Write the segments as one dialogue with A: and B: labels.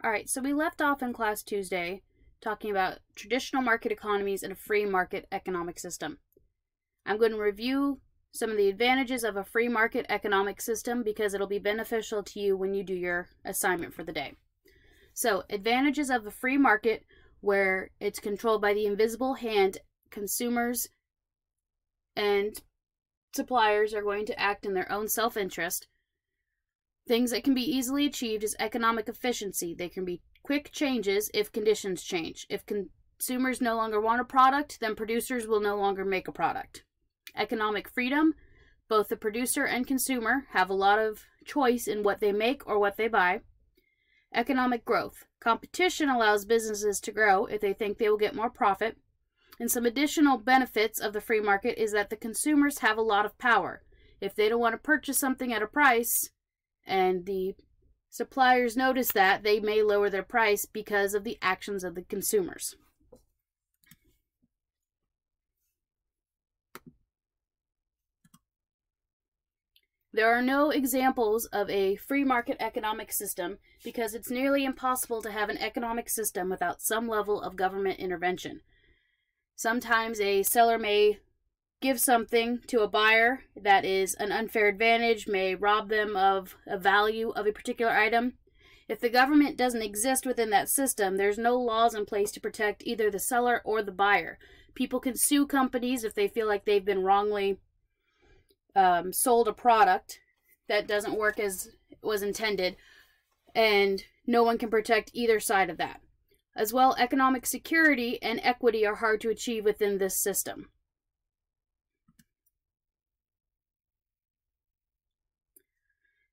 A: Alright, so we left off in class Tuesday talking about traditional market economies and a free market economic system. I'm going to review some of the advantages of a free market economic system because it'll be beneficial to you when you do your assignment for the day. So, advantages of a free market where it's controlled by the invisible hand. Consumers and suppliers are going to act in their own self-interest. Things that can be easily achieved is economic efficiency. They can be quick changes if conditions change. If consumers no longer want a product, then producers will no longer make a product. Economic freedom. Both the producer and consumer have a lot of choice in what they make or what they buy. Economic growth. Competition allows businesses to grow if they think they will get more profit. And some additional benefits of the free market is that the consumers have a lot of power. If they don't want to purchase something at a price, and the suppliers notice that, they may lower their price because of the actions of the consumers. There are no examples of a free market economic system because it's nearly impossible to have an economic system without some level of government intervention. Sometimes a seller may give something to a buyer that is an unfair advantage, may rob them of a value of a particular item. If the government doesn't exist within that system, there's no laws in place to protect either the seller or the buyer. People can sue companies if they feel like they've been wrongly sold a product that doesn't work as was intended, and no one can protect either side of that. As well, economic security and equity are hard to achieve within this system.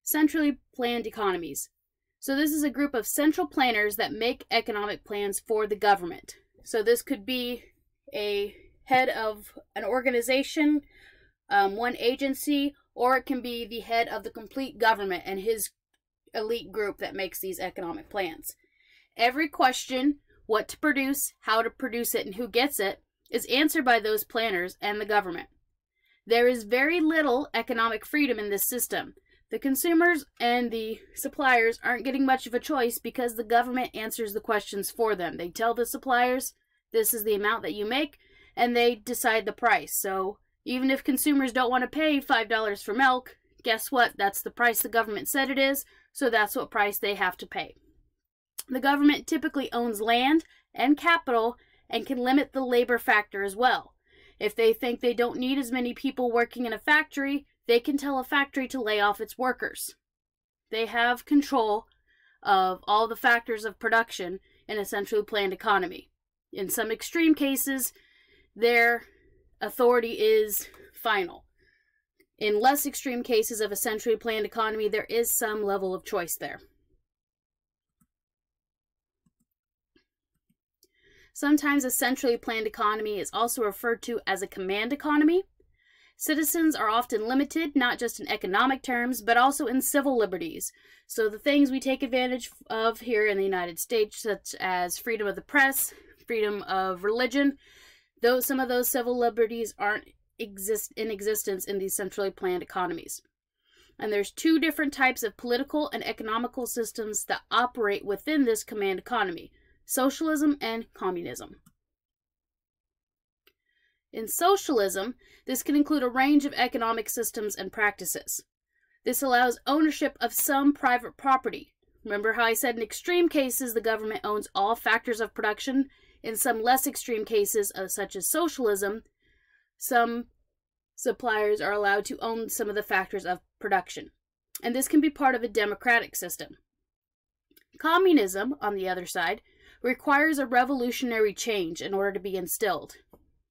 A: Centrally planned economies. So this is a group of central planners that make economic plans for the government. So this could be a head of an organization, one agency, or it can be the head of the complete government and his elite group that makes these economic plans. Every question, what to produce, how to produce it, and who gets it, is answered by those planners and the government. There is very little economic freedom in this system. The consumers and the suppliers aren't getting much of a choice because the government answers the questions for them. They tell the suppliers, this is the amount that you make, and they decide the price. So even if consumers don't want to pay $5 for milk, guess what? That's the price the government said it is, so that's what price they have to pay. The government typically owns land and capital and can limit the labor factor as well. If they think they don't need as many people working in a factory, they can tell a factory to lay off its workers. They have control of all the factors of production in a centrally planned economy. In some extreme cases, their authority is final. In less extreme cases of a centrally planned economy, there is some level of choice there. Sometimes a centrally planned economy is also referred to as a command economy. Citizens are often limited, not just in economic terms, but also in civil liberties. So the things we take advantage of here in the United States, such as freedom of the press, freedom of religion, some of those civil liberties aren't in existence in these centrally planned economies. And there's two different types of political and economical systems that operate within this command economy: socialism and communism. In socialism, this can include a range of economic systems and practices. This allows ownership of some private property. Remember how I said in extreme cases the government owns all factors of production? In some less extreme cases, such as socialism, some suppliers are allowed to own some of the factors of production. And this can be part of a democratic system. Communism, on the other side, requires a revolutionary change in order to be instilled.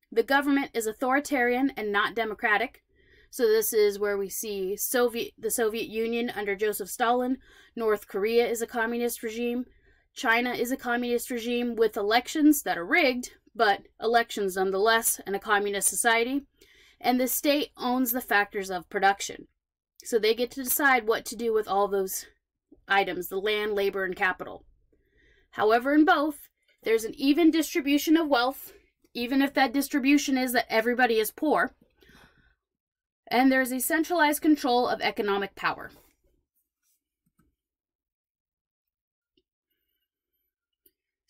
A: The government is authoritarian and not democratic. So this is where we see the Soviet Union under Joseph Stalin. North Korea is a communist regime. China is a communist regime with elections that are rigged, but elections nonetheless, in a communist society. And the state owns the factors of production. So they get to decide what to do with all those items, the land, labor, and capital. However, in both, there's an even distribution of wealth, even if that distribution is that everybody is poor. And there's a centralized control of economic power.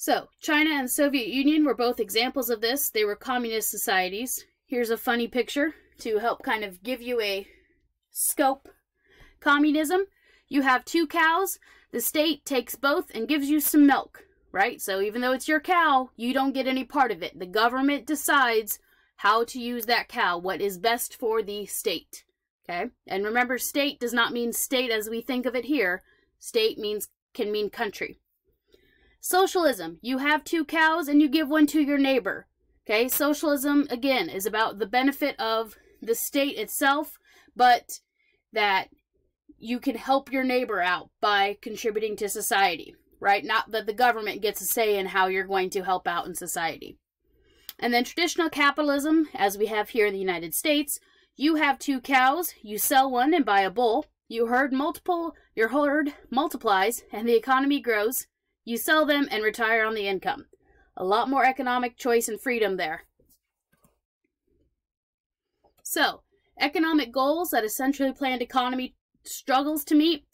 A: So, China and the Soviet Union were both examples of this. They were communist societies. Here's a funny picture to help kind of give you a scope. Communism, you have 2 cows. The state takes both and gives you some milk, right? So even though it's your cow, you don't get any part of it. The government decides how to use that cow, what is best for the state, okay? And remember, state does not mean state as we think of it here. State can mean country. Socialism, you have 2 cows and you give one to your neighbor, okay? Socialism, again, is about the benefit of the state itself, but that you can help your neighbor out by contributing to society, right? Not that the government gets a say in how you're going to help out in society. And then traditional capitalism, as we have here in the United States, you have 2 cows, you sell one and buy a bull, your herd multiplies and the economy grows, you sell them and retire on the income. A lot more economic choice and freedom there. So, economic goals that a centrally planned economy struggles to meet.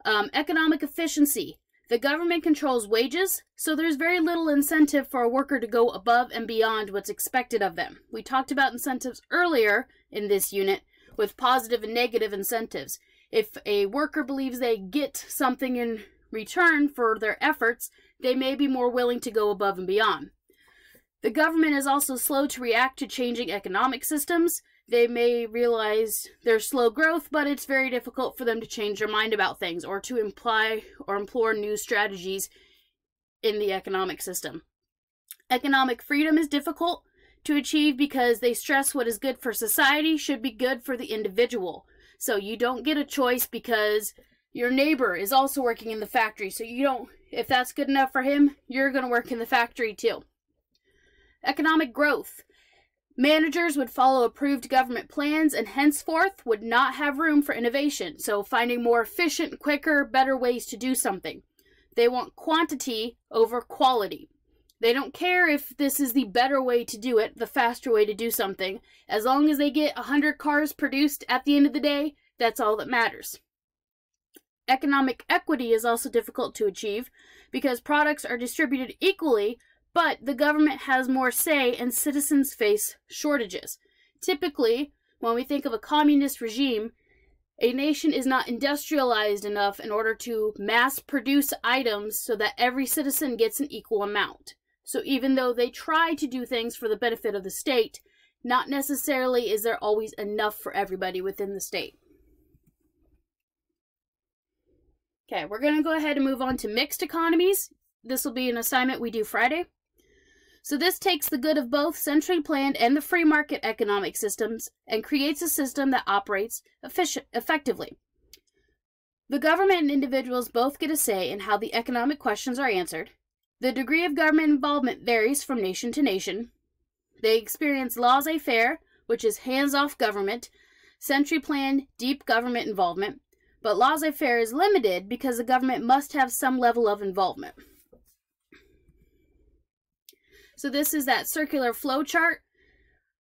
A: Economic efficiency. The government controls wages, so there's very little incentive for a worker to go above and beyond what's expected of them. We talked about incentives earlier in this unit with positive and negative incentives. If a worker believes they get something in return for their efforts, they may be more willing to go above and beyond. The government is also slow to react to changing economic systems. They may realize there's slow growth, but it's very difficult for them to change their mind about things or to imply or implore new strategies in the economic system. Economic freedom is difficult to achieve because they stress what is good for society should be good for the individual. So you don't get a choice because your neighbor is also working in the factory. So you don't, if that's good enough for him, you're going to work in the factory too. Economic growth. Managers would follow approved government plans and henceforth would not have room for innovation, so finding more efficient, quicker, better ways to do something. They want quantity over quality. They don't care if this is the better way to do it, the faster way to do something. As long as they get 100 cars produced at the end of the day, that's all that matters. Economic equity is also difficult to achieve because products are distributed equally, but the government has more say and citizens face shortages. Typically, when we think of a communist regime, a nation is not industrialized enough in order to mass produce items so that every citizen gets an equal amount. So even though they try to do things for the benefit of the state, not necessarily is there always enough for everybody within the state. Okay, we're going to go ahead and move on to mixed economies. This will be an assignment we do Friday. So this takes the good of both centrally planned and the free market economic systems and creates a system that operates effectively. The government and individuals both get a say in how the economic questions are answered. The degree of government involvement varies from nation to nation. They experience laissez-faire, which is hands-off government, centrally planned, deep government involvement, but laissez-faire is limited because the government must have some level of involvement. So this is that circular flow chart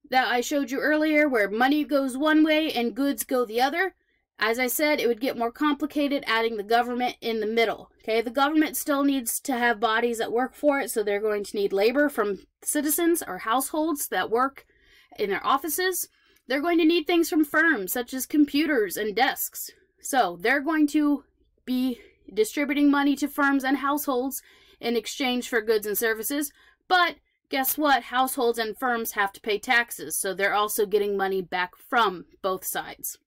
A: that I showed you earlier where money goes one way and goods go the other. As I said, it would get more complicated adding the government in the middle. Okay, the government still needs to have bodies that work for it, so they're going to need labor from citizens or households that work in their offices. They're going to need things from firms such as computers and desks. So they're going to be distributing money to firms and households in exchange for goods and services. But guess what? Households and firms have to pay taxes, so they're also getting money back from both sides.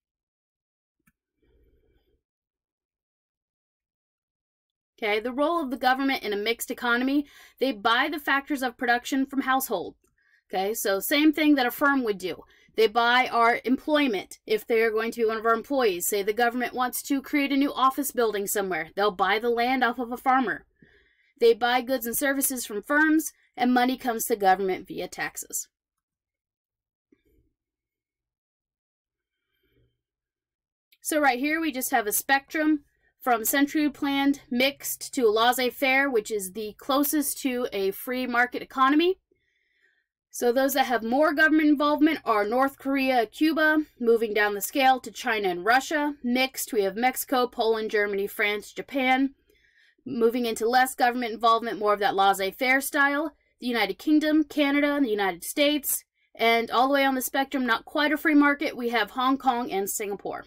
A: Okay, the role of the government in a mixed economy, they buy the factors of production from household. Okay, so same thing that a firm would do. They buy our employment if they're going to be one of our employees. Say the government wants to create a new office building somewhere. They'll buy the land off of a farmer. They buy goods and services from firms, and money comes to government via taxes. So right here we just have a spectrum from centrally planned, mixed to laissez-faire, which is the closest to a free market economy. So those that have more government involvement are North Korea, Cuba, moving down the scale to China and Russia. Mixed, we have Mexico, Poland, Germany, France, Japan. moving into less government involvement, more of that laissez-faire style, the United Kingdom, Canada, and the United States, and all the way on the spectrum, not quite a free market, we have Hong Kong and Singapore.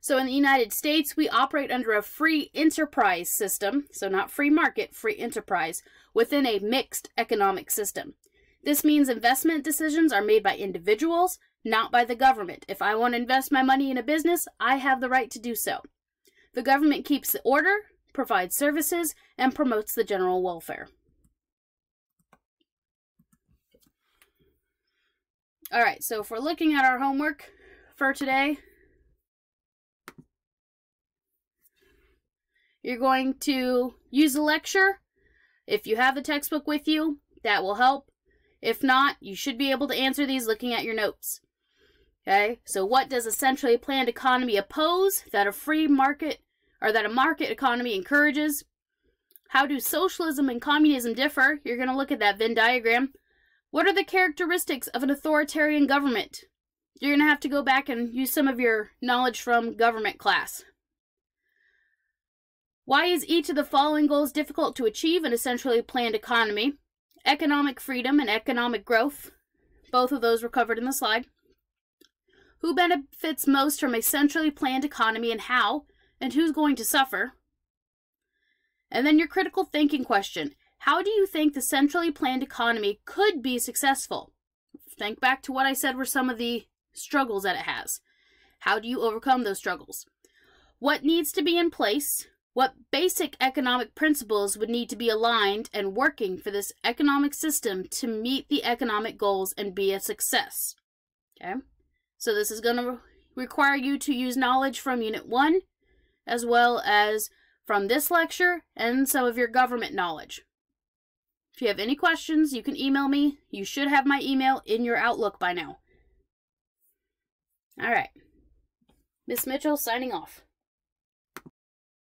A: So in the United States, we operate under a free enterprise system, so not free market, free enterprise, within a mixed economic system. This means investment decisions are made by individuals, not by the government. If I want to invest my money in a business, I have the right to do so. The government keeps the order, provides services, and promotes the general welfare. All right, so if we're looking at our homework for today, you're going to use the lecture. If you have the textbook with you, that will help. If not, you should be able to answer these looking at your notes. Okay, so what does a centrally planned economy oppose that a free market or that a market economy encourages? How do socialism and communism differ? You're going to look at that Venn diagram. What are the characteristics of an authoritarian government? You're going to have to go back and use some of your knowledge from government class. Why is each of the following goals difficult to achieve in a centrally planned economy? Economic freedom and economic growth. Both of those were covered in the slide. Who benefits most from a centrally planned economy and how? And who's going to suffer? And then your critical thinking question. How do you think the centrally planned economy could be successful? Think back to what I said were some of the struggles that it has. How do you overcome those struggles? What needs to be in place? What basic economic principles would need to be aligned and working for this economic system to meet the economic goals and be a success? Okay, so this is going to require you to use knowledge from Unit 1 as well as from this lecture and some of your government knowledge. If you have any questions, you can email me. You should have my email in your Outlook by now. All right, Miss Mitchell signing off.